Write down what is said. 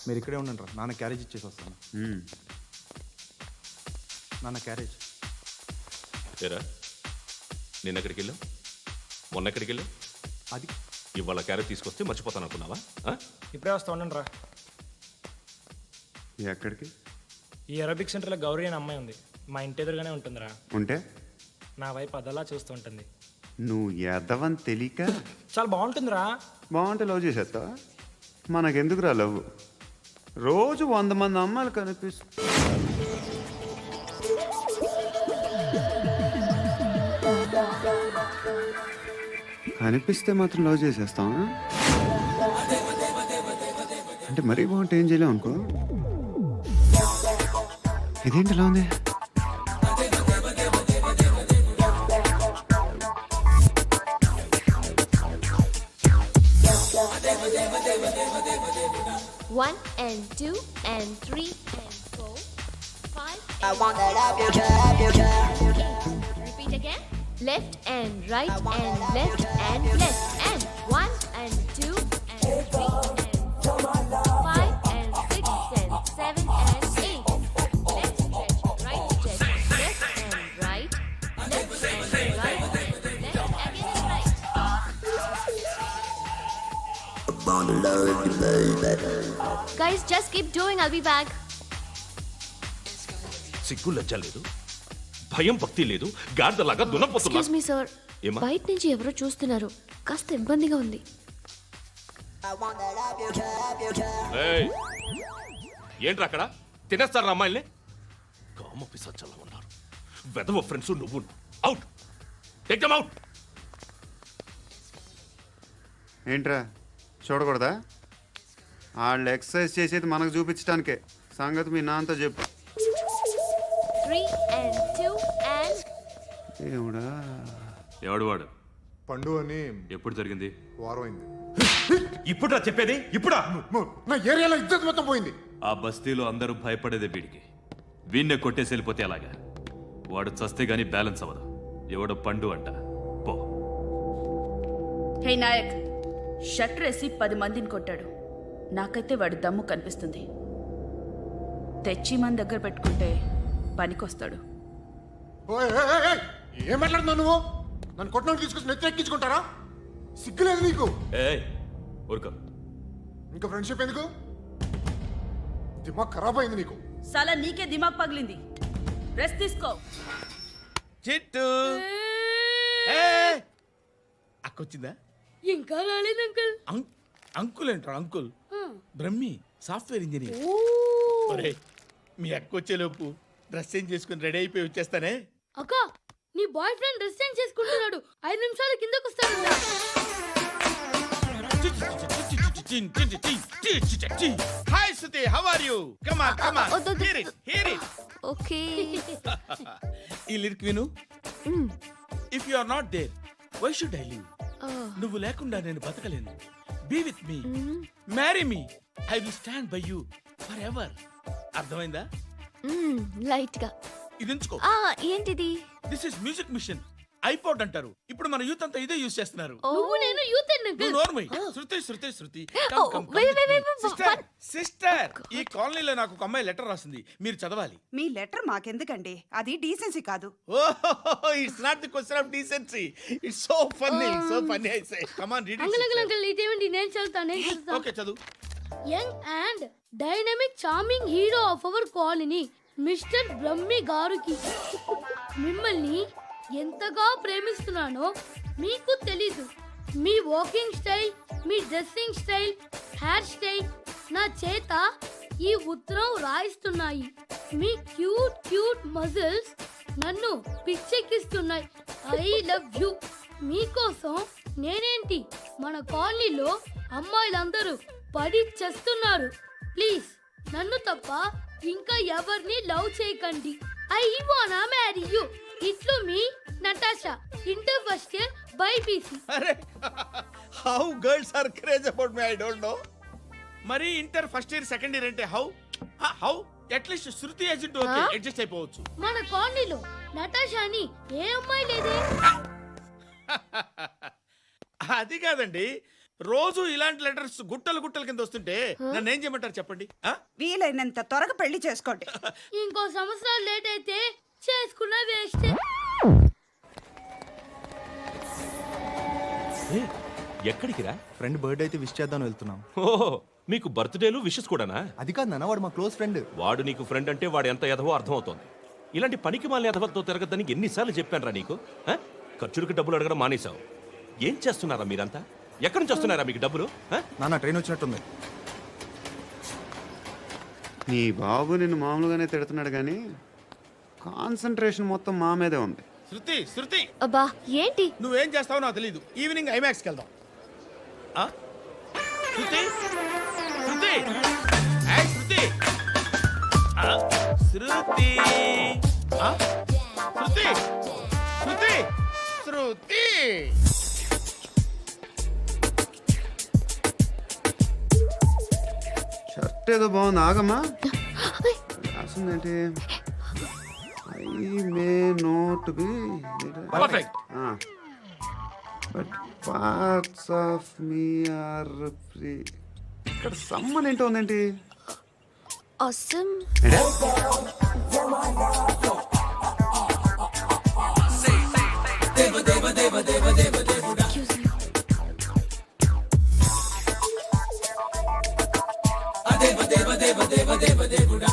మీరు ఇక్కడే ఉండండి రా, నాన్న క్యారేజ్ ఇచ్చేసి వస్తాను. నాన్న క్యారేజ్. ఏరా నిన్న ఎక్కడికి వెళ్ళావు, మొన్న ఎక్కడికి వెళ్ళావు? అది ఇవాళ క్యారెట్ తీసుకొస్తే మర్చిపోతాను అనుకున్నావా? ఇప్పుడే వస్తా ఉండండి రా. ఎక్కడికి? ఈ అరబిక్ సెంటర్లో గౌరీ అనే అమ్మాయి ఉంది, మా ఇంటి ఎదురుగానే ఉంటుందిరా. ఉంటే నా వైపు అదలా చూస్తూ ఉంటుంది. నువ్వు ఎదవని తెలియక చాలా బాగుంటుందిరా. బాగుంటే లవ్ చేసేస్తావా? మనకెందుకురా లవ్? రోజు 100 మంది అమ్మాయిలు కనిపిస్తే మాత్రం లవ్ చేసేస్తావా? అంటే మరీ బాగుంటే ఏం చేయలేం అనుకో. ఇదేంటి ఇలా ఉంది? One and two and three and four, five. I want that up your chair. Repeat again. Left and right and left and left and one and two and three and four, five and six and seven and eight. Left stretch, right stretch, left and right, left and right, left again and right. Guys, just keep doing. I'll be back. సిగ్గు లజ్జ లేదు, భయం భక్తి లేదు, గాడిదలాగా దున్నపోతున్నా. Excuse me, sir. ఏమ్మా? బయట నుంచి ఎవరో చూస్తున్నారు, కాస్త ఇబ్బందిగా ఉంది. I want that up your chair. ఏయ్, ఏంట్రా అక్కడ తినేస్తారు అమ్మాయిల్ని? కామ పిశాచాలా ఉన్నారు. వెదవ ఫ్రెండ్స్ నువ్వు. Out, take them out. ఏంట్రా చూడకూడదా? వాళ్ళు ఎక్సర్సైజ్ చేసేది మనకు చూపించడానికే. సంగతి మీ నాన్నతో చెప్పు. 3 and 2 and ఏమిడా? ఎవడు వాడు? పండు అని ఎప్పుడు జరిగింది? వారం అయింది. ఇప్పుడా చెప్పేది? ఇప్పుడా? నా ఏరియాలో ఇజ్జత్ మొత్తం పోయింది. ఆ బస్తీలో అందరూ భయపడేదే వీడికి. వీణ్ణే కొట్టేసి వెళ్ళిపోతే అలాగా? వాడు చస్తే గానీ బ్యాలెన్స్ అవ్వదు. ఎవడో పండు అంట. పో. హే నాయక్, షట్టర్ వేసి 10 మందిని కొట్టాడు. నాకైతే వాడి దమ్ము కనిపిస్తుంది. తెచ్చి మన దగ్గర పెట్టుకుంటే పనికొస్తాడు. ఓయ్, ఏయ్, ఏయ్, ఏయ్, ఏం మాట్లాడుతున్నావు నువ్వు? నన్ను కొట్టడానికి తీసుకొచ్చి నెత్తెక్కించుకుంటారా? సిగ్గులేదు నీకు? ఊరుకో. ఇంకా ఫ్రెండ్షిప్ ఎందుకు? దిమాగ్ ఖరాబ్ అయింది నీకు. సలా నీకే దిమాగ్ పగిలింది. రెస్ట్ తీసుకో. చిట్టు అక్కొచ్చిందా? ఇంకా రాలేదు అంకుల్. అంకుల్ ఏంట్రా అంకుల్? Brahmi software engineer. ఒరేయ్, మీ అక్క వచ్చేలోపు డ్రెస్ చేంజ్ చేసుకుని రెడీ అయిపోయి వచ్చేస్తానే. అక్క, నీ బాయ్ ఫ్రెండ్ డ్రెస్ చేంజ్ చేసుకుంటున్నాడు. 5 నిమిషాలు కిందకు వస్తాడు. Hi Suthi, how are you? Come on come on, hear it hear it. Okay. ఈ లిరిక్ విను. If you are not there, why should I live? నువ్వు లేకుండా నేను బతకలేను. Be with me, marry me, I will stand by you forever. అర్థమైందా? Light గా. ఇది ఉంచుకో. ఏంటిది? This is music machine. IPod అంటారు. ఇప్పుడు మన యూత్ అంతా ఇదే యూజ్ చేస్తున్నారు. నువ్వు నేను యూత్ అంకుల్. నోర్మై. శృతి శృతి శృతి. సిస్టర్, ఈ కాలనీలో నాకు ఒక అమ్మాయి లెటర్ రాసింది, మీరు చదవాలి. మీ లెటర్ మాకెందుకండి? అది డీసెన్సీ కాదు. Oh, it's not the question of decency. It's so funny, so funny. I say come on read uncle uncle uncle, ఇదేంటి? నేను చదువుతాను. ఓకే, చదువు. Young and dynamic charming hero of our colony mister Brahmi గారికి మిమ్మల్ని ఎంతగా ప్రేమిస్తున్నానో మీకు తెలీదు. మీ వాకింగ్ స్టైల్, మీ డ్రెస్సింగ్ స్టైల్, హెయిర్ స్టైల్ నా చేత ఈ ఉత్తరం రాయిస్తున్నాయి. మీ క్యూట్ క్యూట్ మజిల్స్ నన్ను పిచ్చెక్కిస్తున్నాయి. I love you. మీకోసం నేనేంటి, మన కాలనీలో అమ్మాయిలందరూ పడి చేస్తున్నారు. ప్లీజ్ నన్ను తప్ప ఇంకా ఎవరిని లవ్ చేయకండి. ఐ వానా మ్యారీ యూ. ఇట్లు మీ Natasha, inter first year BiPC. అరే, how girls are craze about me, I don't know. మరి inter first year second year అంటే how how at least Shruti agent okay, adjust అయిపోవచ్చు. మన కాలనీలో నటాషా అని ఏ అమ్మాయి లేదే. అది కాదండి, రోజు ఇలాంటి లెటర్స్ గుట్టలు గుట్టల కింద వస్తుంటే నన్ను ఏం చేయమంటారు చెప్పండి ఆ? వీలైనంత త్వరగా పెళ్లి చేసుకోండి. ఇంకో సంవత్సరాలు లేట్ అయితే చేసుకున్న వేస్ట్. ఎక్కడికి రా? ఫ్రెండ్ బర్త్డే అయితే విష్ చేద్దామని వెళ్తున్నాం. ఓహో మీకు బర్త్డేలు విషెస్ కూడానా? అది కాదు నాన్న, వాడు మా క్లోజ్ ఫ్రెండ్. వాడు నీకు ఫ్రెండ్ అంటే వాడు ఎంత ఎదవో అర్థమవుతోంది. ఇలాంటి పనికి మాలిన ఎదవతో తిరగద్దని ఎన్నిసార్లు చెప్పానురా నీకు? ఆ? ఖర్చులకు డబ్బులు అడగడం మానేశావు. ఏం చేస్తున్నారా మీరంతా? ఎక్కడి నుంచి వస్తున్నారా మీకు డబ్బులు? ఆ? నాన్న ట్రైన్ వచ్చినట్టుంది. నీ బాబు నిన్ను మామూలుగానే తిడుతున్నాడు కానీ కాన్సన్ట్రేషన్ మొత్తం మా మీదే ఉంది. శృతి శృతి అబ్బా ఏంటి? నువ్వేం చేస్తావో నాకు తెలియదు. ఈవినింగ్ ఐమాక్స్కి వెళ్దాం. ఆ? శృతి శృతి ఏయ్, శృతి ఆ, శృతి ఆ? శృతి శృతి శృతి షర్ట్ ఏదో బాగుంది, ఆగమ్మా. రాసిందేంటి? I may not be perfect. But parts of me are free. ఇక్కడ సమ్మన్ ఏంటో ఉందేంటి? Awesome. దేవ దేవ దేవ దేవ దేవ దేవుడా